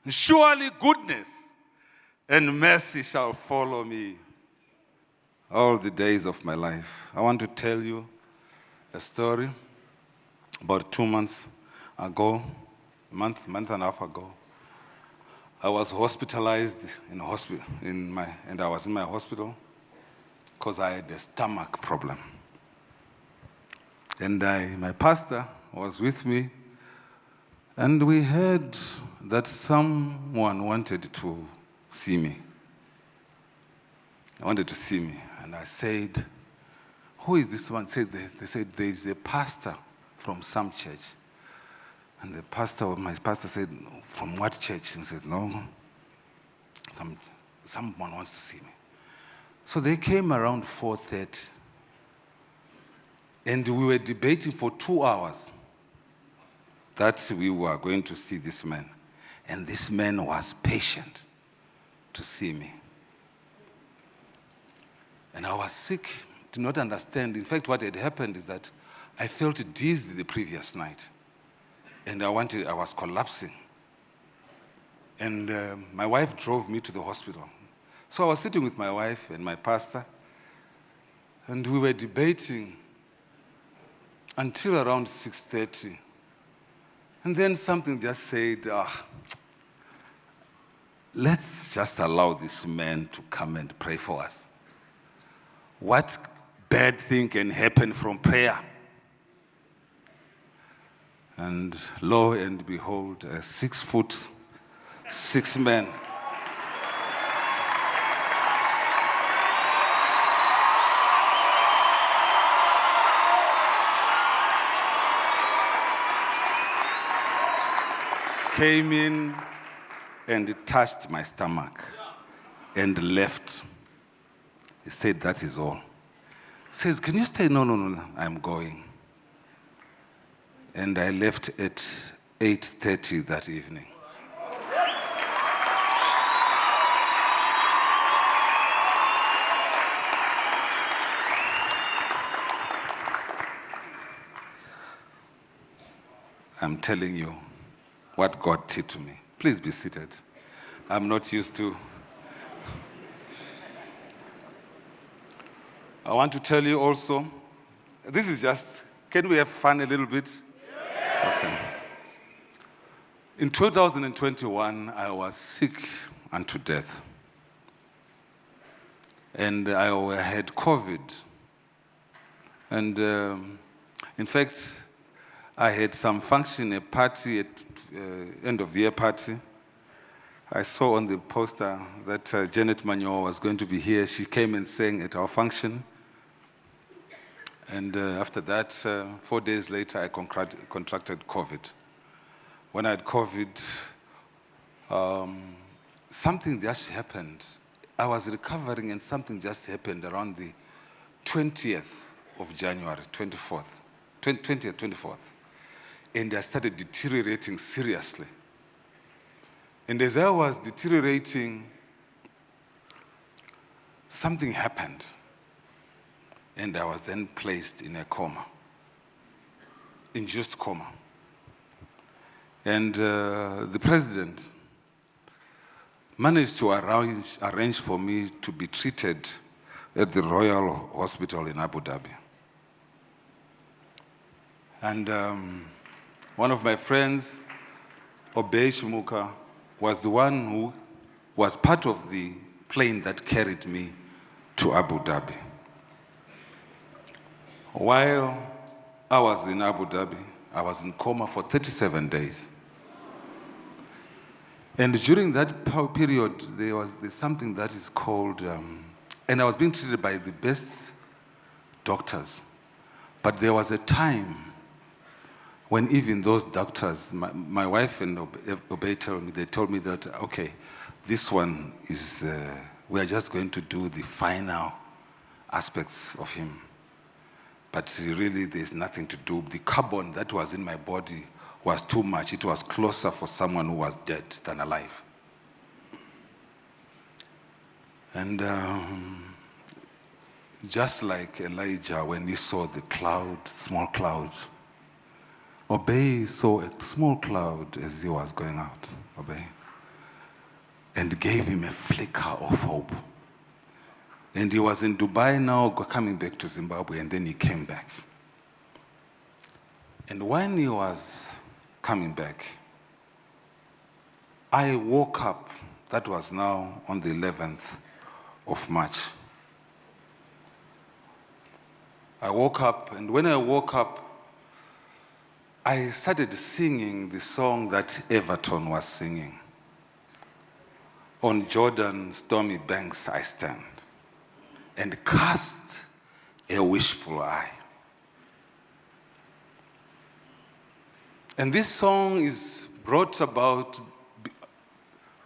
Surely goodness and mercy shall follow me all the days of my life. I want to tell you a story. About 2 months ago, month and a half ago, I was hospitalized and I was in my hospital because I had a stomach problem. And my pastor was with me, and we heard that someone wanted to see me. And I said, who is this one? They said, there is a pastor from some church. And my pastor said, from what church? And he said, no, someone wants to see me. So they came around 4:30, and we were debating for 2 hours that we were going to see this man. And this man was patient to see me. And I was sick, did not understand. In fact, what had happened is that I felt dizzy the previous night. And I was collapsing. And my wife drove me to the hospital. So I was sitting with my wife and my pastor, and we were debating until around 6:30. And then something just said, let's just allow this man to come and pray for us. What bad thing can happen from prayer? And lo and behold, a 6'6" man came in and touched my stomach and left. He said, that is all. He says, can you stay? No, I'm going. And I left at 8:30 that evening. I'm telling you what God did to me. Please be seated. I'm not used to. I want to tell you also, this is just, can we have fun a little bit? Yeah. Okay. In 2021, I was sick unto death. And I had COVID. And in fact, I had some function, a party, end of the year party. I saw on the poster that Janet Manyo was going to be here. She came and sang at our function. And after that, 4 days later, I contracted COVID. When I had COVID, something just happened. I was recovering and something just happened around the 20th of January, 20th, 24th. And I started deteriorating seriously. And as I was deteriorating, something happened. And I was then placed in a coma, induced coma. And the president managed to arrange for me to be treated at the Royal Hospital in Abu Dhabi. And one of my friends, Obey Shumuka, was the one who was part of the plane that carried me to Abu Dhabi. While I was in Abu Dhabi, I was in coma for 37 days. And during that period, there's something that is called, and I was being treated by the best doctors. But there was a time when even those doctors, my wife and Obey told me that, okay, this one is, we are just going to do the final aspects of him. But really, there's nothing to do. The carbon that was in my body was too much. It was closer for someone who was dead than alive. And just like Elijah, when he saw the cloud, small cloud, Obey saw a small cloud as he was going out. Obey. and gave him a flicker of hope. And he was in Dubai now, coming back to Zimbabwe, and then he came back. And when he was coming back, I woke up, that was now on the 11th of March. I woke up, and when I woke up, I started singing the song that Everton was singing. On Jordan's stormy banks I stand, and cast a wishful eye. And this song is brought about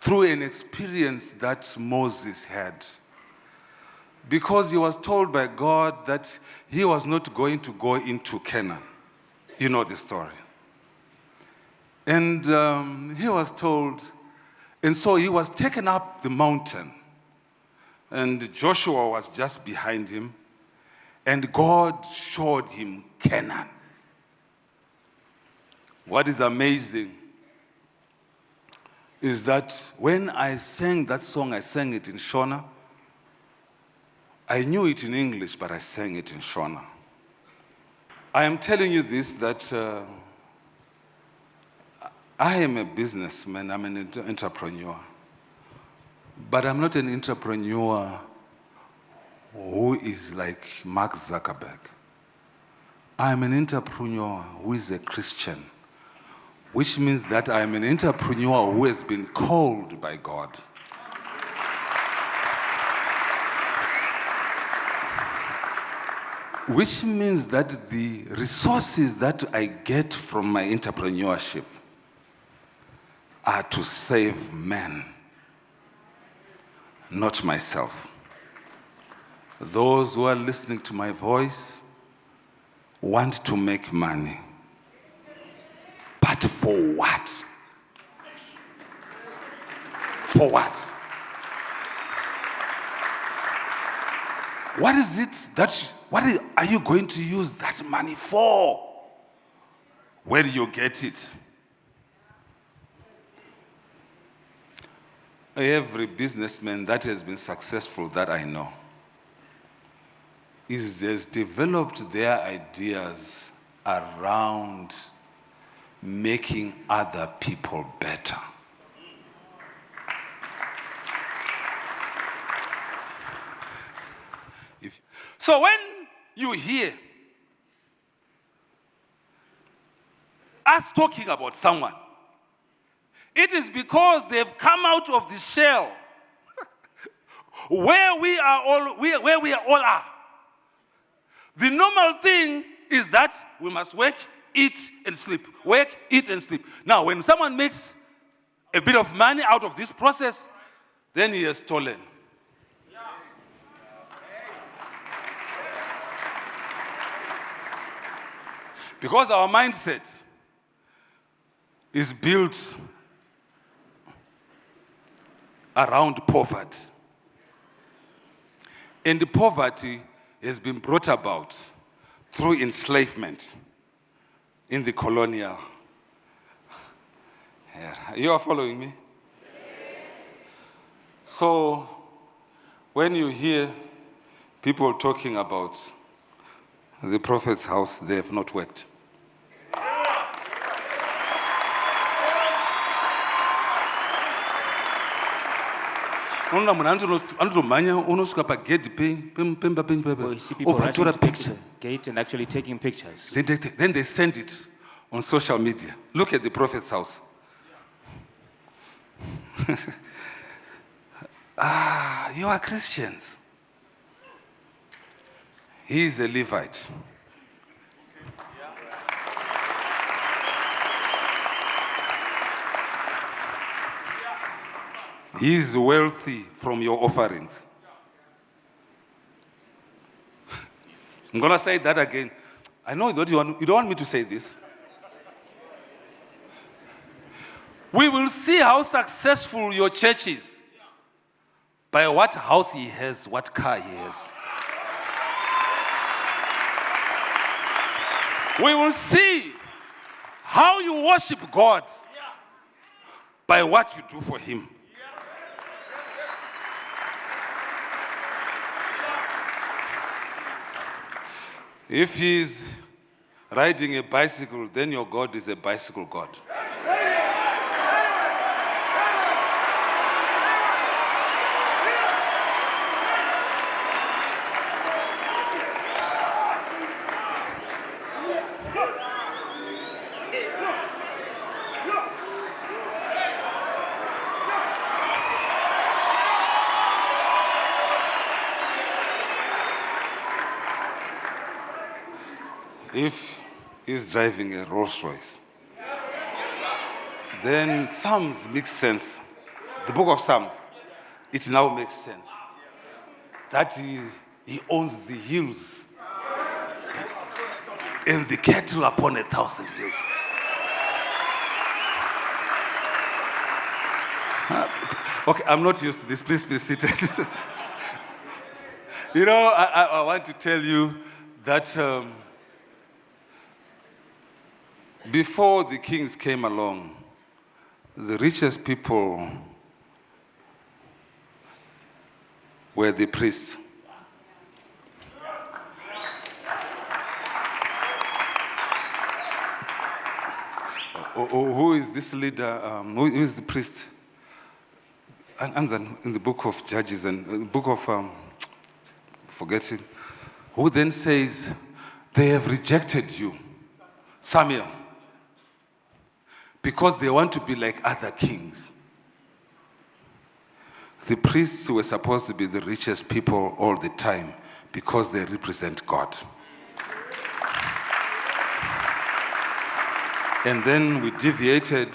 through an experience that Moses had. Because he was told by God that he was not going to go into Canaan. You know the story. And he was told, and so he was taken up the mountain. And Joshua was just behind him. And God showed him Canaan. What is amazing is that when I sang that song, I sang it in Shona. I knew it in English, but I sang it in Shona. I am telling you this, that I am a businessman, I'm an entrepreneur. But I'm not an entrepreneur who is like Mark Zuckerberg. I'm an entrepreneur who is a Christian, which means that I'm an entrepreneur who has been called by God. Which means that the resources that I get from my entrepreneurship are to save men, not myself. Those who are listening to my voice want to make money. But for what? For what? What is it that, are you going to use that money for? Where do you get it? Every businessman that has been successful that I know has developed their ideas around making other people better. So when you hear us talking about someone, it is because they've come out of the shell where we all are. The normal thing is that we must work, eat, and sleep. Work, eat, and sleep. Now, when someone makes a bit of money out of this process, then he has stolen. Because our mindset is built around poverty. And the poverty has been brought about through enslavement in the colonial era. You are following me? So when you hear people talking about the prophet's house, they have not worked. Well, you see people rushing to the gate and actually taking pictures. Then they send it on social media. Look at the prophet's house. You are Christians. He is a Levite. He is wealthy from your offerings. I'm going to say that again. I know you don't want me to say this. We will see how successful your church is by what house he has, what car he has. We will see how you worship God by what you do for him. If he's riding a bicycle, then your God is a bicycle God. If he's driving a Rolls Royce, then Psalms makes sense. The book of Psalms, it now makes sense. That he owns the hills and the cattle upon 1,000 hills. Okay, I'm not used to this. Please be seated. I want to tell you that before the kings came along, the richest people were the priests. Who is this leader? Who is the priest? In the book of Judges and the book of forgetting, who then says, they have rejected you, Samuel, because they want to be like other kings. The priests were supposed to be the richest people all the time because they represent God. And then we deviated.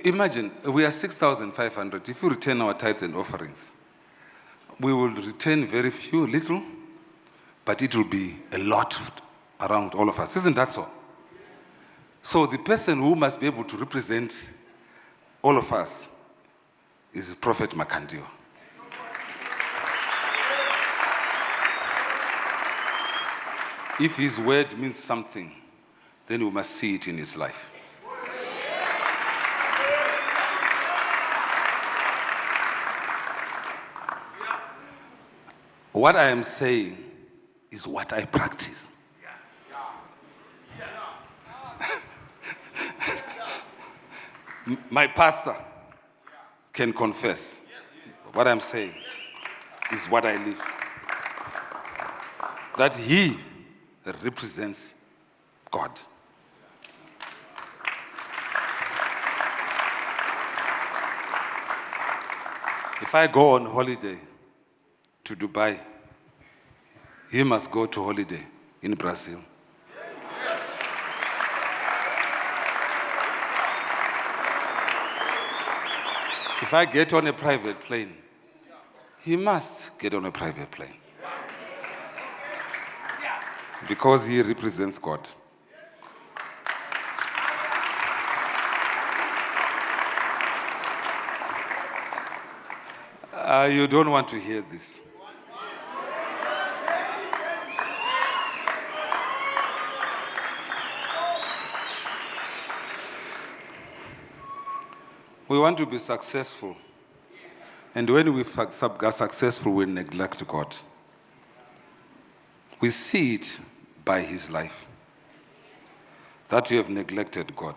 Imagine, we are 6,500. If you return our tithes and offerings, we will return very few, little, but it will be a lot around all of us. Isn't that so? So the person who must be able to represent all of us is Prophet Makandiwa. If his word means something, then we must see it in his life. What I am saying is what I practice. My pastor can confess. What I'm saying is what I live. That he represents God. If I go on holiday to Dubai, he must go to holiday in Brazil. If I get on a private plane, he must get on a private plane. Because he represents God. You don't want to hear this. We want to be successful. And when we are successful, we neglect God. We see it by his life, that you have neglected God.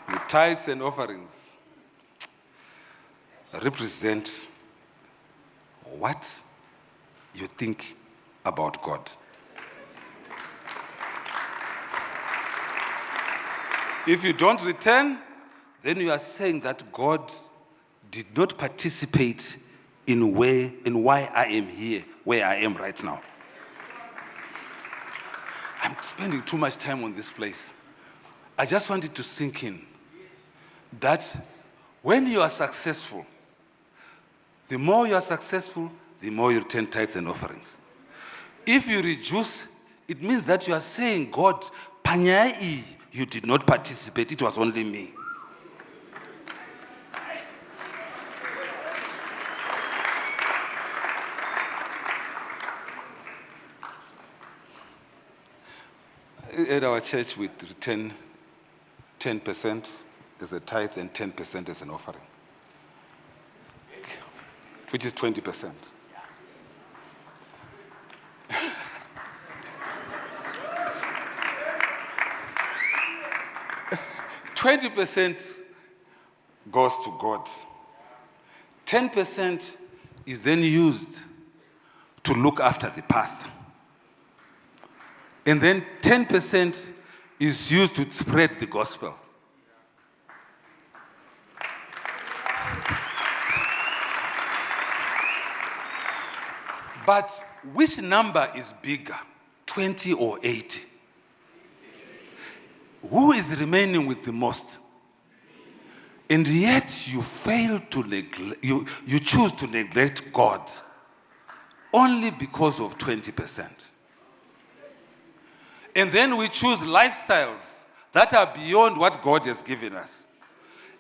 The tithes and offerings represent what you think about God. If you don't return, then you are saying that God did not participate in why I am here, where I am right now. I'm spending too much time on this place. I just want it to sink in that when you are successful, the more you are successful, the more you return tithes and offerings. If you reduce, it means that you are saying, God, Panyai, you did not participate, it was only me. At our church, we return 10% as a tithe and 10% as an offering. which is 20%. %20 goes to God. 10% is then used to look after the pastor. And then 10% is used to spread the gospel. But which number is bigger, 20 or 80? Who is remaining with the most? And yet you fail to neglect, you choose to neglect God only because of 20%. And then we choose lifestyles that are beyond what God has given us.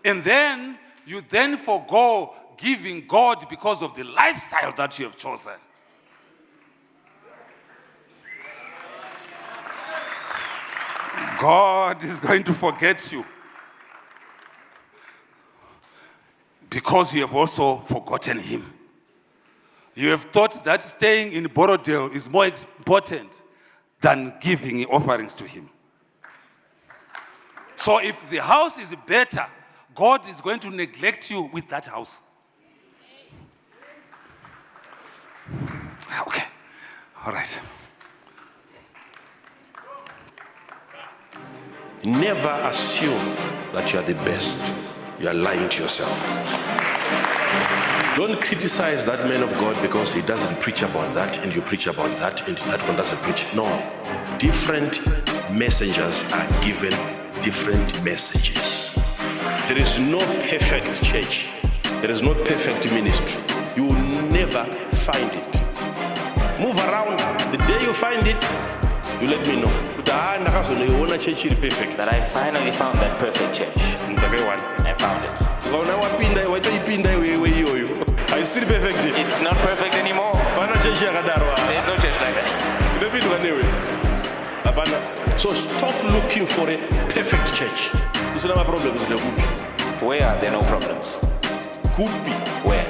And then you then forgo giving God because of the lifestyle that you have chosen. God is going to forget you because you have also forgotten him. You have thought that staying in Borodale is more important than giving offerings to him. So if the house is better, God is going to neglect you with that house. Okay, all right. Never assume that you are the best. You are lying to yourself. Don't criticize that man of God because he doesn't preach about that and you preach about that and that one doesn't preach. No. Different messengers are given different messages. There is no perfect church. There is no perfect ministry. You will never find it. Move around. The day you find it, you let me know. That I finally found that perfect church. I found it. Are you still perfect? It's not perfect anymore. There's no church like that. So stop looking for a perfect church. Where are there no problems? Could be. Where?